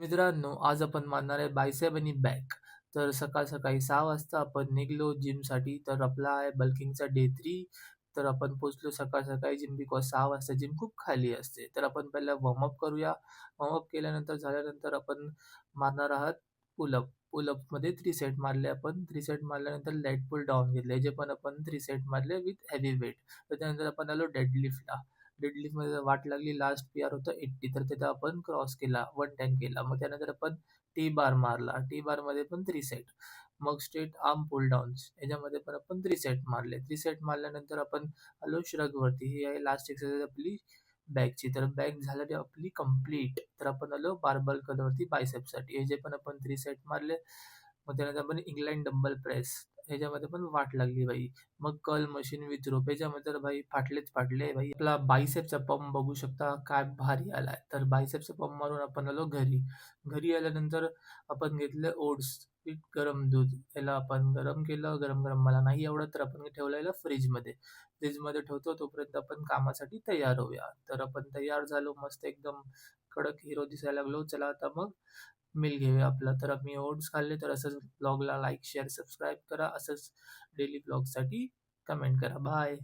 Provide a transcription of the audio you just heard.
मित्रांनो, आज आपण मारणार आहे बायसेप आणि बॅक. तर सकाळी 6 वाजता आपण निघालो जिमसाठी. तर आपला आहे बल्किंगचा डे 3. तर आपण पोहोचलो सकाळी जिम बिकॉज 6 वाजता जिम खूप खाली असते. तर आपण पहिला वॉर्मअप करूया. वॉर्मअप केल्यानंतर झाल्यानंतर आपण मारणार आहात पुलअप. पुलअपमध्ये 3 सेट मारले आपण. 3 सेट मारल्यानंतर लाईट पुल डाउन घेतले. जे पण आपण 3 सेट मारले विथ हेवी वेट. तर त्यानंतर आपण आलो डेडलिफ्टला. डेडलिफ्टमध्ये वाट लागली लास्ट पी-आर होतं 80 तर तिथं आपण क्रॉस केला, 110 केला. मग त्यानंतर आपण टी बार मारला. टी बारमध्ये पण 3 सेट. मग स्ट्रेट आर्म पुल डाउन्स याच्यामध्ये पण आपण 3 सेट मारले. 3 सेट मारल्यानंतर आपण आलो श्रगवरती. ही आहे लास्ट एक्सरसाइज आपली बॅकची. तर बॅक झाली आपली कंप्लीट. तर आपण आलो बार्बल कर्लवरती बायसेपसाठी. हे जे पण आपण 3 सेट मारले. मग त्यानंतर आपण इनलाईन डंबल प्रेस ह्याच्यामध्ये पण वाट लागली भाई. मग कर्ल मशीन विथ रोप याच्यामध्ये तर भाई फाटलेच फाटले भाई. आपला बायसेपचा पंप बघू शकता काय भारी आलाय. तर बायसेपचा पंप मारून आपण आलो घरी. घरी आल्यानंतर आपण घेतले ओट्स विथ गरम दूध. याला आपण गरम केलं. गरम गरम मला नाही आवडत तर आपण ठेवलेलं फ्रीजमध्ये. फ्रीजमध्ये ठेवतो तोपर्यंत आपण कामासाठी तयार होऊया. तर आपण तयार झालो मस्त एकदम कडक हिरो दिसायला लागलो. चला आता मग मील घेऊया आपला. तर आम्ही ओट्स खाल्ले. तर असंच ब्लॉगला लाईक शेअर सबस्क्राईब करा. असंच डेली ब्लॉगसाठी कमेंट करा. बाय.